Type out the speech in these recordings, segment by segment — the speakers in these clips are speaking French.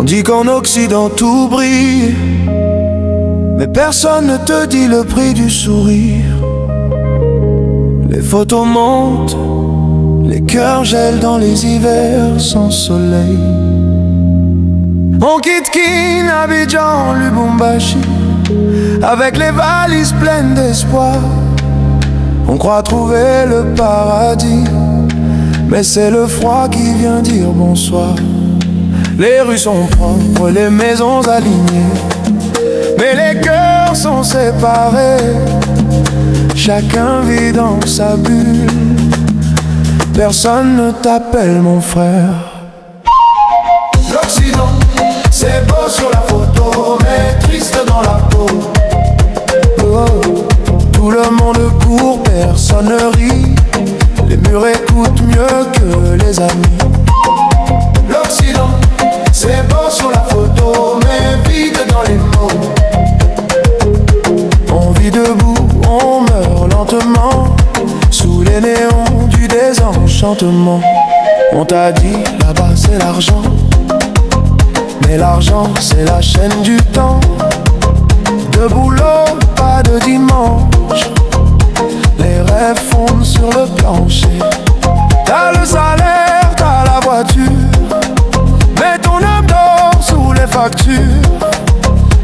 On dit qu'en Occident tout brille, mais personne ne te dit le prix du sourire. Les photos montent, les cœurs gèlent dans les hivers sans soleil. On quitte Kin, Abidjan, Lubumbashi, avec les valises pleines d'espoir. On croit trouver le paradis, mais c'est le froid qui vient dire bonsoir. Les rues sont propres, les maisons alignées, mais les cœurs sont séparés. Chacun vit dans sa bulle, personne ne t'appelle mon frère. L'Occident, c'est beau sur la photo, mais triste dans la peau. Oh, tout le monde court, personne ne rit. Les murs écoutent mieux que les amis. L'Occident, c'est beau sur la photo, mais vide dans les mots. On vit debout, on meurt lentement, sous les néons du désenchantement. On t'a dit, là-bas c'est l'argent, mais l'argent c'est la chaîne du temps. De boulot, pas de dimanche, les rêves fondent sur le plancher. T'as le salaire, t'as la voiture, mais ton âme dort sous les factures.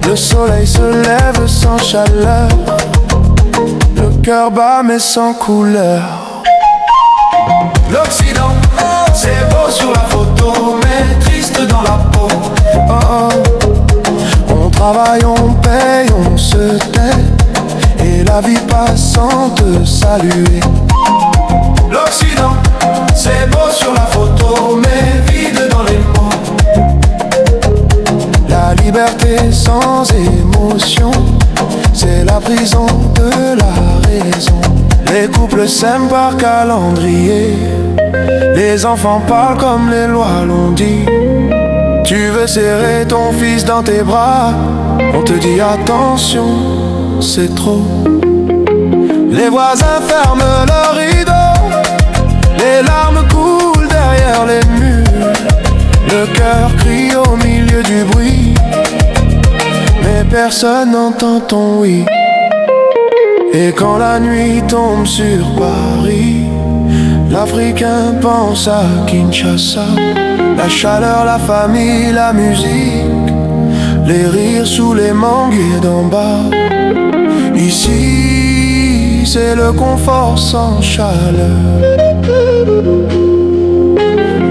Le soleil se lève sans chaleur, le cœur bat mais sans couleur. L'Occident, c'est beau sur la photo, mais triste dans la peau. Oh oh. On travaille, on paye, on se tait, et la vie passe sans te saluer. L'Occident, c'est beau sur la photo, mais vide dans les mots. La liberté sans émotion, c'est la prison de la raison. Les couples s'aiment par calendrier, les enfants parlent comme les lois l'ont dit. Tu veux serrer ton fils dans tes bras, on te dit attention, c'est trop. Les voisins ferment leurs rideaux, les larmes coulent derrière les murs. Le cœur crie au milieu du bruit, mais personne n'entend ton oui. Et quand la nuit tombe sur Paris, l'Africain pense à Kinshasa. La chaleur, la famille, la musique, les rires sous les manguiers d'en bas. Ici, c'est le confort sans chaleur.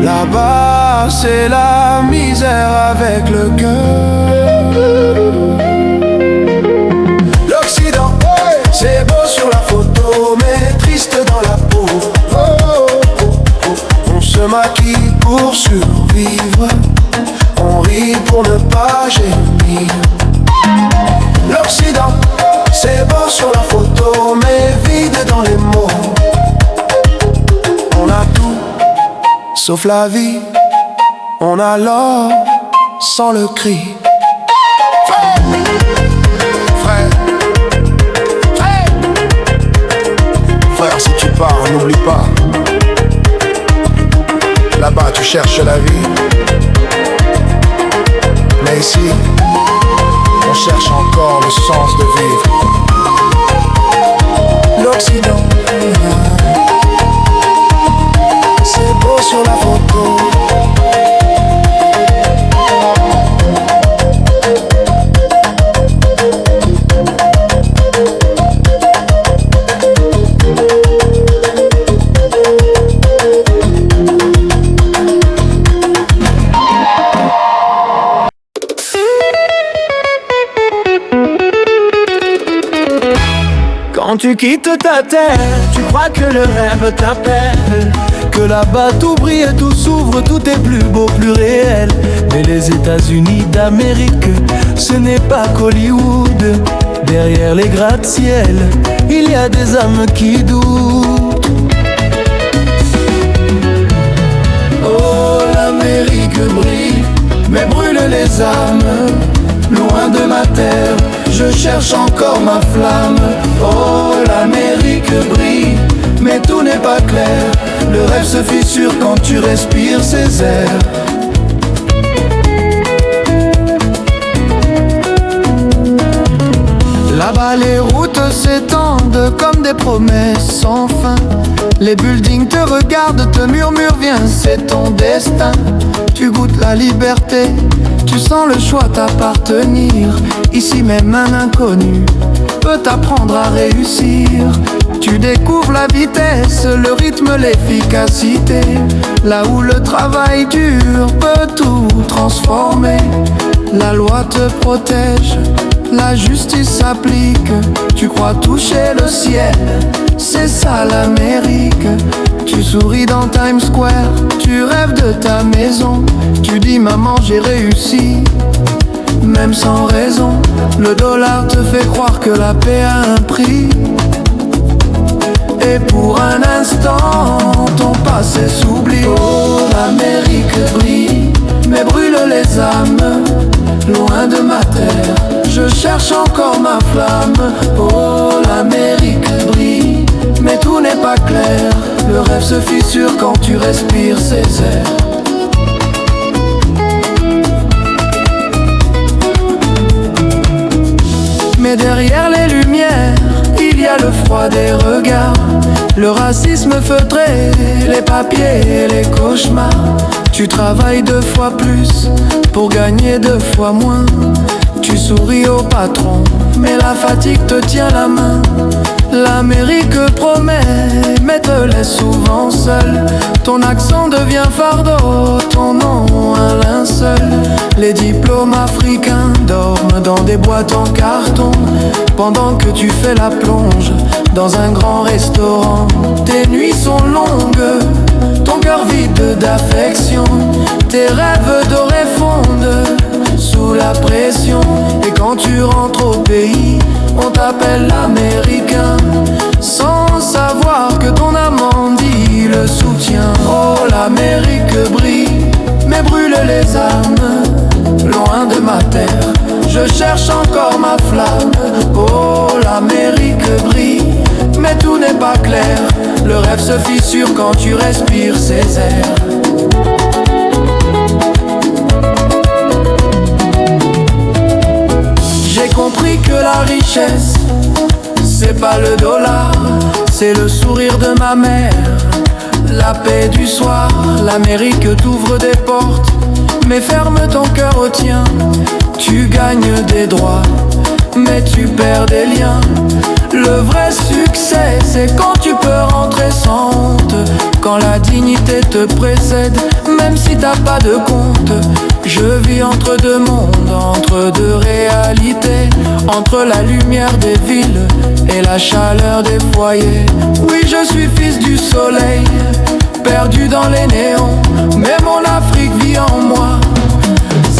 Là-bas, c'est la misère avec le cœur. L'Occident, c'est beau sur la photo, mais triste dans la peau. Oh, oh, oh. On se maquille pour survivre, on rit pour ne pas gémir. L'Occident, c'est beau sur la photo, mais vide dans les mots. On a tout, sauf la vie. On a l'or sans le cri. Frère, si tu pars, n'oublie pas, là-bas tu cherches la vie, mais ici on cherche encore le sens de vivre. L'Occident, c'est beau sur la photo. Quand tu quittes ta terre, tu crois que le rêve t'appelle, que là-bas tout brille, tout s'ouvre, tout est plus beau, plus réel. Mais les États-Unis d'Amérique, ce n'est pas qu'Hollywood. Derrière les gratte-ciel, il y a des âmes qui doutent. Oh, l'Amérique brille, mais brûle les âmes. Loin de ma terre, je cherche encore ma flamme. Oh, l'Amérique brille, mais tout n'est pas clair. Le rêve se fissure quand tu respires ses airs. Là-bas les routes s'étendent comme des promesses sans fin. Les buildings te regardent, te murmurent viens, c'est ton destin. Tu goûtes la liberté, tu sens le choix t'appartenir. Ici même un inconnu peut t'apprendre à réussir. Tu découvres la vitesse, le rythme, l'efficacité. Là où le travail dur peut tout transformer. La loi te protège, la justice s'applique. Tu crois toucher le ciel, c'est ça l'Amérique. Tu souris dans Times Square, tu rêves de ta maison. Tu dis maman j'ai réussi, même sans raison. Le dollar te fait croire que la paix a un prix. Et pour un instant, ton passé s'oublie. Oh, l'Amérique brille, mais brûle les âmes. Loin de ma terre, je cherche encore ma flamme. Oh, l'Amérique brille, mais tout n'est pas clair. Le rêve se fissure quand tu respires ses airs. Mais derrière les lumières, il y a le froid des regards. Le racisme feutré, les papiers et les cauchemars. Tu travailles 2 fois plus pour gagner 2 fois moins. Tu souris au patron, mais la fatigue te tient la main. L'Amérique promet, mais te laisse souvent seul. Ton accent devient fardeau, ton nom un linceul. Les diplômes africains dorment dans des boîtes en carton, pendant que tu fais la plonge dans un grand restaurant. Tes nuits sont longues, ton cœur vide d'affection. Tes rêves dorés fondent sous la pression. Et quand tu rentres au pays, on t'appelle l'Américain, sans savoir que ton amant dit le soutien. Oh, l'Amérique brille, mais brûle les âmes. Loin de ma terre, je cherche encore ma flamme. Oh, l'Amérique brille, mais tout n'est pas clair. Le rêve se fissure quand tu respires ses airs. J'ai compris que la richesse, c'est pas le dollar, c'est le sourire de ma mère, la paix du soir. L'Amérique t'ouvre des portes, mais ferme ton cœur au tien. Tu gagnes des droits, mais tu perds des liens. Le vrai succès, c'est quand tu peux rentrer sans honte, quand la dignité te précède, même si t'as pas de compte. Je vis entre 2 mondes, entre 2 réalités, entre la lumière des villes et la chaleur des foyers. Oui, je suis fils du soleil, perdu dans les néons, mais mon Afrique vit en moi,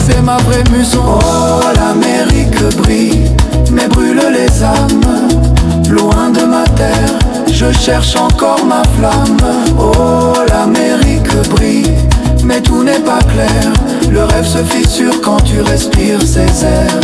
c'est ma vraie muson. Oh, l'Amérique brille, mais brûle les âmes. Loin de ma terre, je cherche encore ma flamme. Oh, l'Amérique brille, mais tout n'est pas clair. Le rêve se fissure quand tu respires ses airs.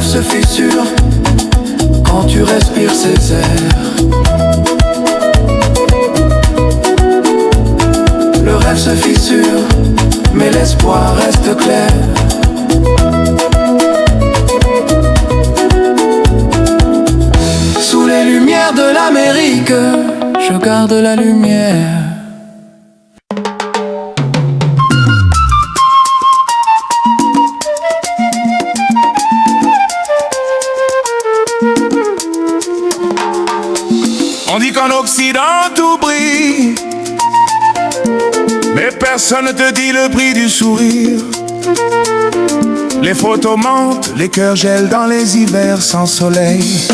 Se fissure quand tu respires ses airs. Le rêve se fissure, mais l'espoir reste clair. Sous les lumières de l'Amérique, je garde la lumière. On dit qu'en Occident tout brille, mais personne ne te dit le prix du sourire. Les photos mentent, les cœurs gèlent dans les hivers sans soleil.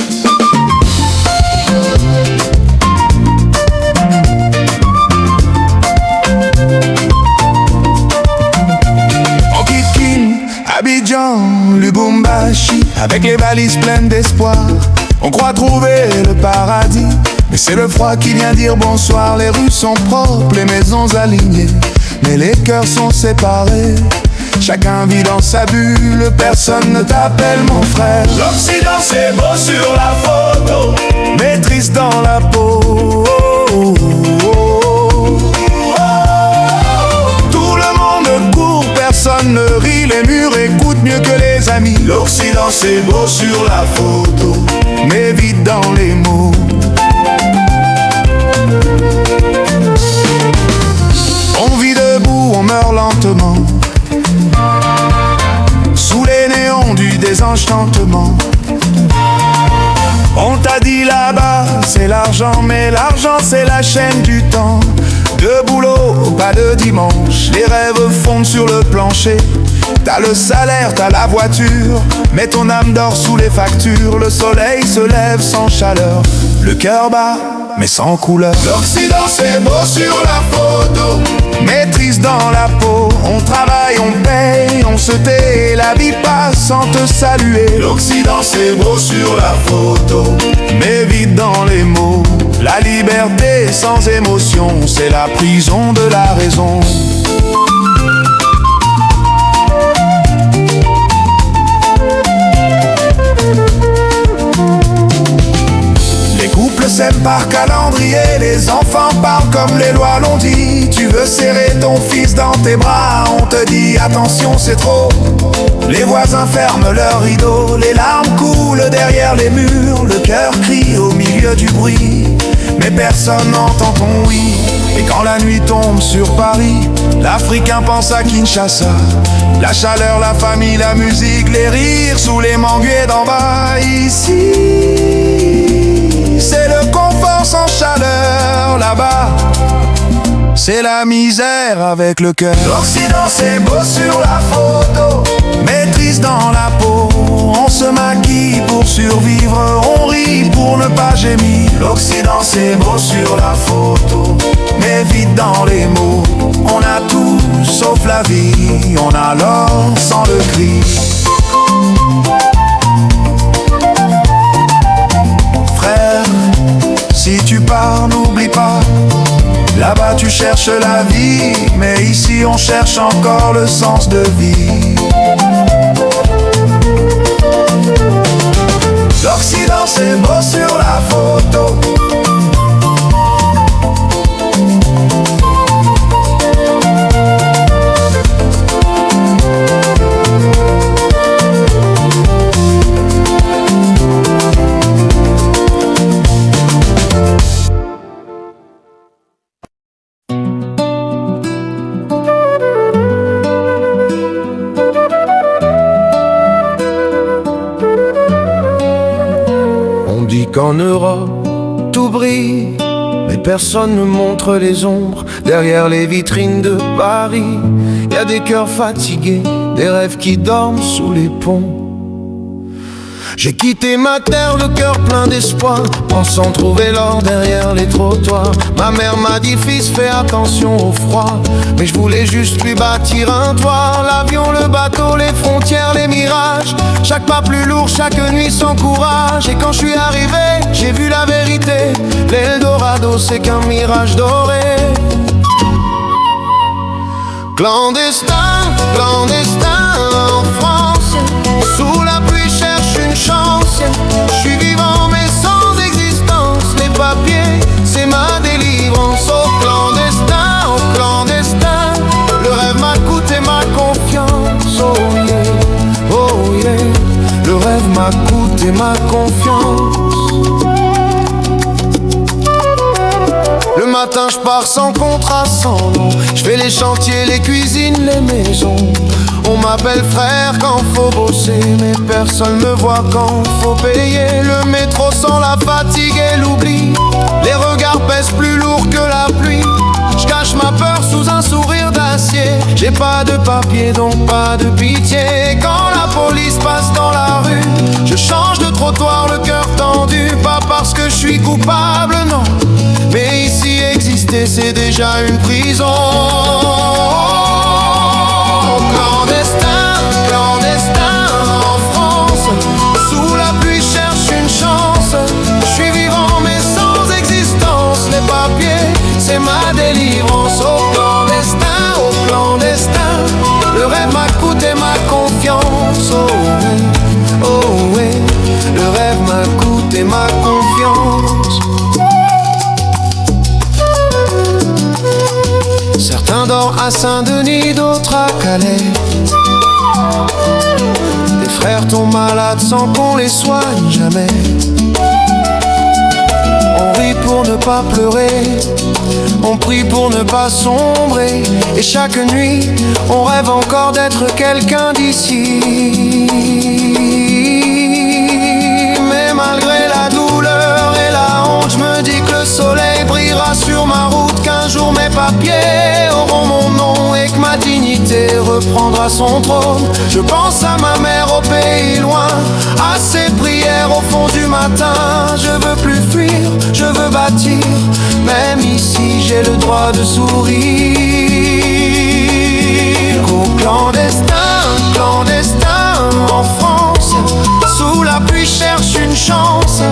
avec les valises pleines d'espoir. On croit trouver le paradis, mais c'est le froid qui vient dire bonsoir. Les rues sont propres, les maisons alignées, mais les cœurs sont séparés. Chacun vit dans sa bulle, personne ne t'appelle mon frère. L'Occident c'est beau sur la photo, mais triste dans la peau. Tout le monde court, personne ne rit, les murs écoutent mieux que les amis. L'Occident c'est beau sur la photo, mais vite dans les mots. On vit debout, on meurt lentement, sous les néons du désenchantement. On t'a dit là-bas c'est l'argent, mais l'argent c'est la chaîne du temps. De boulot, pas de dimanche, les rêves fondent sur le plancher. T'as le salaire, t'as la voiture, mais ton âme dort sous les factures. Le soleil se lève sans chaleur, le cœur bat mais sans couleur. L'Occident c'est beau sur la photo, mais triste dans la peau. On travaille, on paye, on se tait, la vie passe sans te saluer. L'Occident c'est beau sur la photo, mais vite dans les mots. La liberté sans émotion, c'est la prison de la raison. Les couples s'aiment par calendrier, les enfants parlent comme les lois l'ont dit. Tu veux serrer ton fils dans tes bras, on te dit attention c'est trop. Les voisins ferment leurs rideaux, les larmes coulent derrière les murs. Le cœur crie au milieu du bruit, mais personne n'entend ton oui. Et quand la nuit tombe sur Paris, l'Africain pense à Kinshasa. La chaleur, la famille, la musique, les rires sous les manguiers d'en bas. Ici, c'est le confort sans chaleur. Là-bas, c'est la misère avec le cœur. L'Occident c'est beau sur la photo, mais triste dans la peau. On se maquille pour survivre, on rit pour ne pas gémir. L'Occident c'est beau sur la photo, mais vite dans les mots. On a tout sauf la vie, on a l'or sans le cri. Frère, si tu pars, n'oublie pas, là-bas tu cherches la vie, mais ici on cherche encore le sens de vie. L'Occident c'est beau sur la photo, qu'en Europe tout brille, mais personne ne montre les ombres derrière les vitrines de Paris. Y a des cœurs fatigués, des rêves qui dorment sous les ponts. J'ai quitté ma terre, le cœur plein d'espoir, pensant trouver l'or derrière les trottoirs. Ma mère m'a dit fils, fais attention au froid, mais je voulais juste lui bâtir un toit. L'avion, le bateau, les frontières, les mirages, chaque pas plus lourd, chaque nuit sans courage. Et quand je suis arrivé, j'ai vu la vérité, l'Eldorado c'est qu'un mirage doré. Clandestin, clandestin en France, sous la pluie cherche une chance. Je suis vivant mais sans existence, les papiers c'est ma délivrance. Au clandestin, le rêve m'a coûté ma confiance. Oh yeah, le rêve m'a coûté ma confiance. Le matin je pars sans contrat, sans nom. Je fais les chantiers, les cuisines, les maisons. On m'appelle frère quand faut bosser, mais personne me voit quand faut payer. Le métro sans la fatigue et l'oubli, les regards pèsent plus lourd que la pluie. Je cache ma peur sous un sourire d'acier. J'ai pas de papier donc pas de pitié. Quand la police passe dans la rue, je change de trottoir, le cœur tendu. Pas parce que je suis coupable, non, mais ici exister c'est déjà une prison. Clandestin, clandestin en France, d'abord à Saint-Denis, d'autres à Calais. Des frères tombent malades sans qu'on les soigne jamais. On rit pour ne pas pleurer, on prie pour ne pas sombrer. Et chaque nuit, on rêve encore d'être quelqu'un d'ici. Mais malgré la douleur et la honte, je me dis que le soleil brillera sur ma route, qu'un jour mes papiers auront mon nom et que ma dignité reprendra son trône. Je pense à ma mère au pays loin, à ses prières au fond du matin. Je veux plus fuir, je veux bâtir, même ici j'ai le droit de sourire. Au clandestin, clandestin en France, sous la pluie cherche une chance.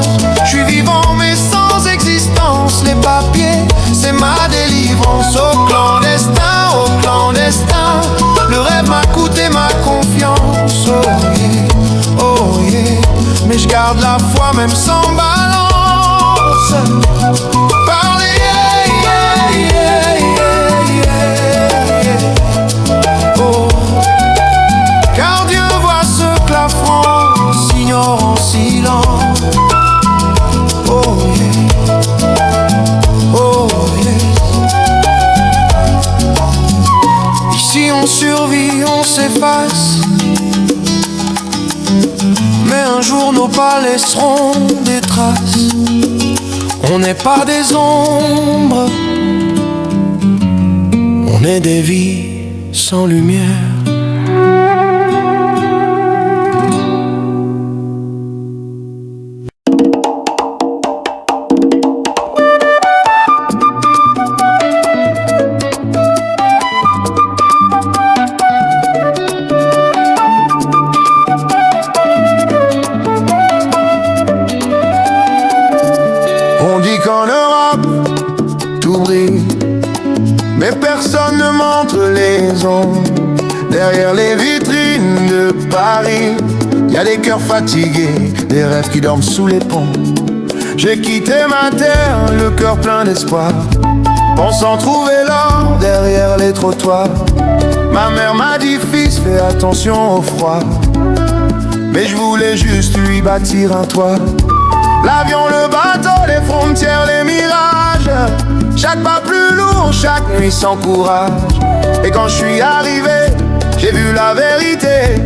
Je suis vivant mais sans existence, les papiers c'est ma délivrance. Au clandestin, le rêve m'a coûté ma confiance. Oh yeah, oh yeah, mais je garde la foi même sans balance. Parler, yeah, yeah, yeah, yeah, yeah. Oh, car Dieu voit ce que la France ignore en silence. Oh yeah, oh yeah. Ici on survit, on s'efface, mais un jour nos pas laisseront des traces. On n'est pas des ombres, on est des vies sans lumière. On dit qu'en Europe, tout brille, mais personne ne montre les ombres. Derrière les vitrines de Paris, y a des cœurs fatigués, des rêves qui dorment sous les ponts. J'ai quitté ma terre, le cœur plein d'espoir, pensant trouver l'or derrière les trottoirs. Ma mère m'a dit, fils, fais attention au froid, mais je voulais juste lui bâtir un toit. L'avion, le bateau, les frontières, les mirages, chaque pas plus lourd, chaque nuit sans courage. Et quand je suis arrivé, j'ai vu la vérité.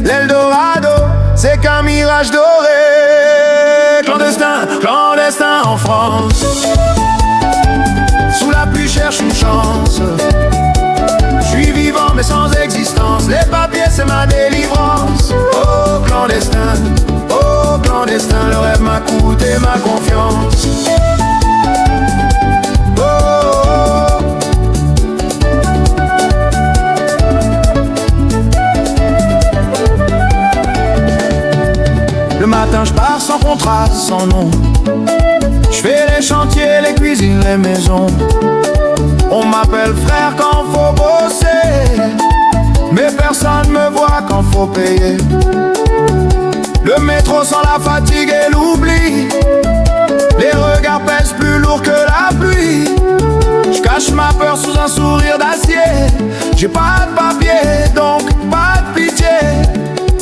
L'Eldorado, c'est qu'un mirage doré. Clandestin, clandestin en France, sous la pluie cherche une chance. Je suis vivant mais sans existence, les papiers c'est ma délivrance. Oh clandestin, le rêve m'a coûté ma confiance. Oh, oh. Le matin je pars sans contrat, sans nom. Je fais les chantiers, les cuisines, les maisons. On m'appelle frère quand faut bosser, mais personne me voit quand faut payer. Le métro sans la fatigue et l'oubli, les regards pèsent plus lourd que la pluie. Je cache ma peur sous un sourire d'acier. J'ai pas de papier, donc pas de pitié.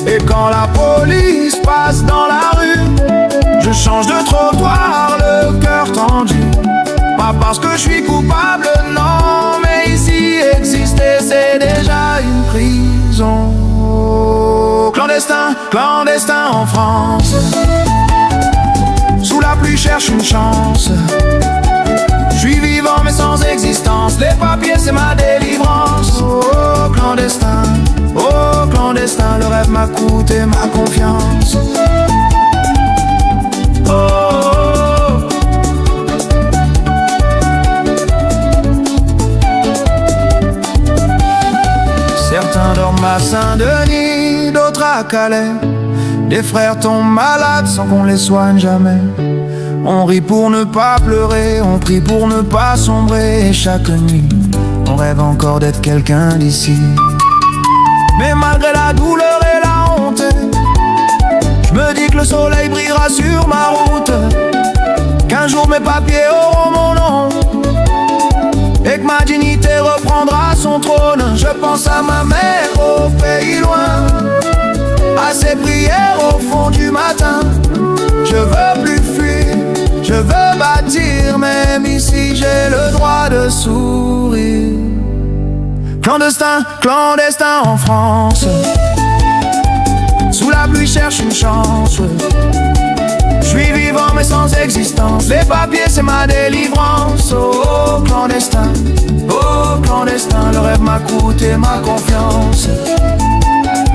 Et quand la police passe dans la rue, je change de trottoir, le cœur tendu. Pas parce que je suis coupable, non, mais ici exister c'est déjà une prison. Clandestin, clandestin en France, sous la pluie cherche une chance. Je suis vivant mais sans existence, les papiers c'est ma délivrance. Oh clandestin, le rêve m'a coûté ma confiance. Oh, oh. Certains dorment à Saint-Denis, d'autres à Calais. Des frères tombent malades sans qu'on les soigne jamais. On rit pour ne pas pleurer, on prie pour ne pas sombrer. Et chaque nuit, on rêve encore d'être quelqu'un d'ici. Mais malgré la douleur et la honte, je me dis que le soleil brillera sur ma route, qu'un jour mes papiers auront mon nom, et que ma dignité reprendra son trône. Je pense à ma mère au pays loin, à ses prières au fond du matin. Je veux plus fuir, je veux bâtir, même ici j'ai le droit de sourire. Clandestin, clandestin en France, sous la pluie cherche une chance. Je suis vivant mais sans existence, les papiers c'est ma délivrance. Oh clandestin, le rêve m'a coûté ma confiance.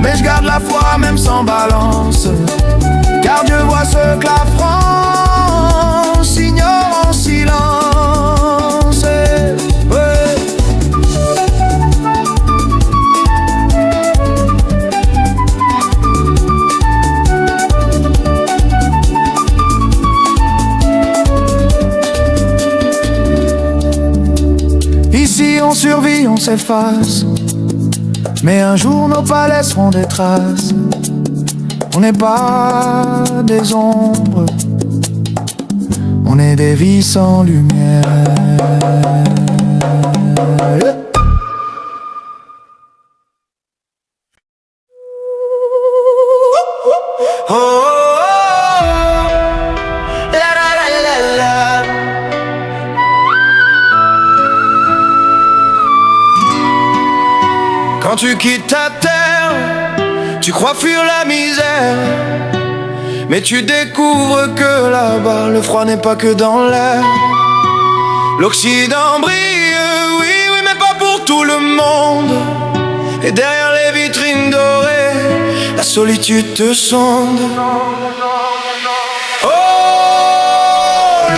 Mais je garde la foi même sans balance, car Dieu voit ce que la France ignore en silence. Ouais. Ici on survit, on s'efface, mais un jour nos pas laisseront des traces. On n'est pas des ombres, on est des vies sans lumière. Oh, oh, oh, la la la la la. Quand tu quittes ta terre, tu crois fuir la misère, mais tu découvres que là-bas, le froid n'est pas que dans l'air. L'Occident brille, oui, oui, mais pas pour tout le monde. Et derrière les vitrines dorées, la solitude te sonde. Oh,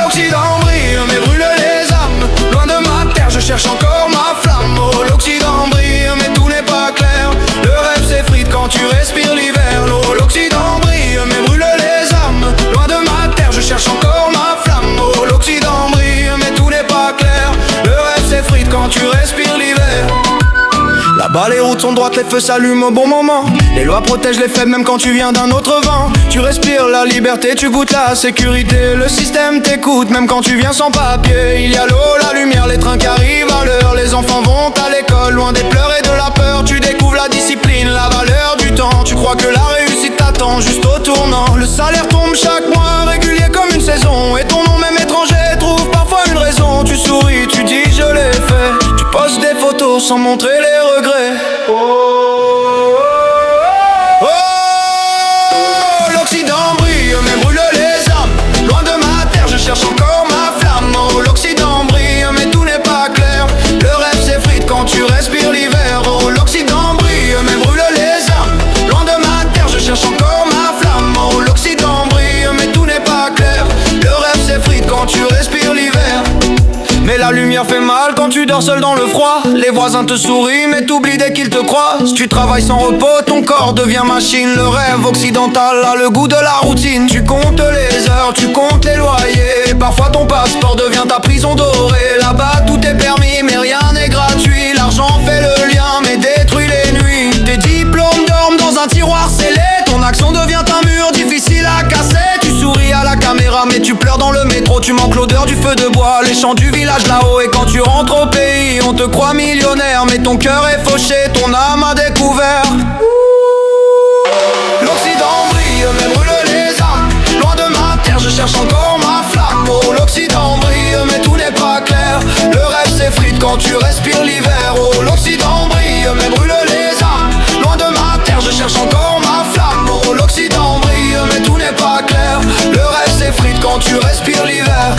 l'Occident brille, mais brûle les âmes. Loin de ma terre, je cherche encore ma flamme. Oh, l'Occident brille, mais tout n'est pas clair. Le rêve s'effrite quand tu respires l'hiver. Oh, l'Occident brille, mais brûle les âmes. Loin de ma terre, je cherche encore ma flamme. Oh, l'Occident brille, mais tout n'est pas clair. Le rêve s'effrite quand tu respires l'hiver. Là-bas les routes sont droites, les feux s'allument au bon moment. Les lois protègent les faibles même quand tu viens d'un autre vent. Tu respires la liberté, tu goûtes la sécurité. Le système t'écoute même quand tu viens sans papier. Il y a l'eau, la lumière, les trains qui arrivent à l'heure. Les enfants vont à l'école, loin des pleurs et de la peur. Tu découvres la discipline, la valeur du temps. Tu crois que la réussite t'attend juste au tournant. Le salaire tombe chaque mois, régulier comme une saison. Et ton nom même étranger trouve parfois une raison. Tu souris, tu dis je l'ai fait. Tu postes des photos sans montrer les regrets. Oh, oh, oh, l'Occident brille, mais brûle les âmes. Loin de ma terre, je cherche encore ma flamme. Oh, l'Occident brille, mais tout n'est pas clair. Le rêve s'effrite quand tu respires l'hiver. Oh, l'Occident brille, mais brûle les âmes. Loin de ma terre, je cherche encore ma flamme. Oh, l'Occident brille, mais tout n'est pas clair. Le rêve s'effrite quand tu respires l'hiver. Mais la lumière fait mal quand tu dors seul dans le froid. Les voisins te sourient mais t'oublies dès qu'ils te croient. Si tu travailles sans repos, ton corps devient machine. Le rêve occidental a le goût de la routine. Tu comptes les heures, tu comptes les loyers. Parfois ton passeport devient ta prison dorée. Là-bas tout est permis mais rien n'est gratuit. L'argent fait le lien mais détruit les nuits. Tes diplômes dorment dans un tiroir scellé. Ton action devient un mur difficile à casser. Tu souris à la caméra mais tu pleures dans le métro. Tu manques l'odeur du feu de bois, les chants du village là-haut. Et quand tu rentres au pays, on te croit millionnaire, mais ton cœur est fauché, ton âme a découvert. L'Occident brille, mais brûle les âmes. Loin de ma terre, je cherche encore ma flamme. Oh, l'Occident brille, mais tout n'est pas clair. Le rêve s'effrite quand tu respires l'hiver. Oh, l'Occident brille, mais brûle les âmes. Loin de ma terre, je cherche encore ma flamme. Oh, l'Occident brille, mais tout n'est pas clair. Le rêve s'effrite quand tu respires l'hiver.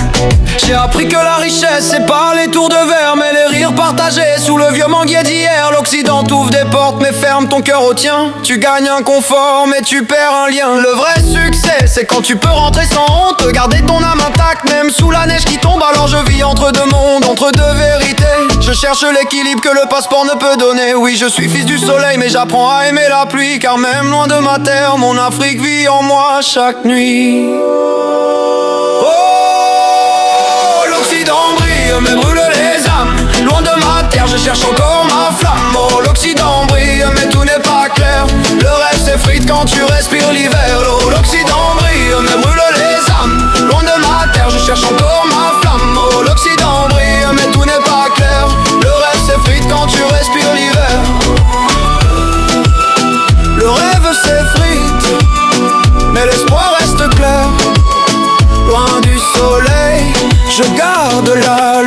J'ai appris que la richesse c'est pas les tours de verre, mais les rires partagés sous le vieux manguier d'hier. L'Occident t'ouvre des portes mais ferme ton cœur au tien. Tu gagnes un confort mais tu perds un lien. Le vrai succès c'est quand tu peux rentrer sans honte, garder ton âme intacte même sous la neige qui tombe. Alors je vis entre deux mondes, entre deux vérités. Je cherche l'équilibre que le passeport ne peut donner. Oui je suis fils du soleil mais j'apprends à aimer la pluie. Car même loin de ma terre, mon Afrique vit en moi chaque nuit. Oh, l'Occident brille, mais brûle les âmes. Loin de ma terre, je cherche encore ma flamme. Oh, l'Occident brille, mais tout n'est pas clair. Le rêve s'effrite quand tu respires l'hiver. Oh, l'Occident brille, mais brûle les âmes. Loin de ma terre, je cherche encore ma flamme. Oh, l'Occident brille, mais tout n'est pas clair. là,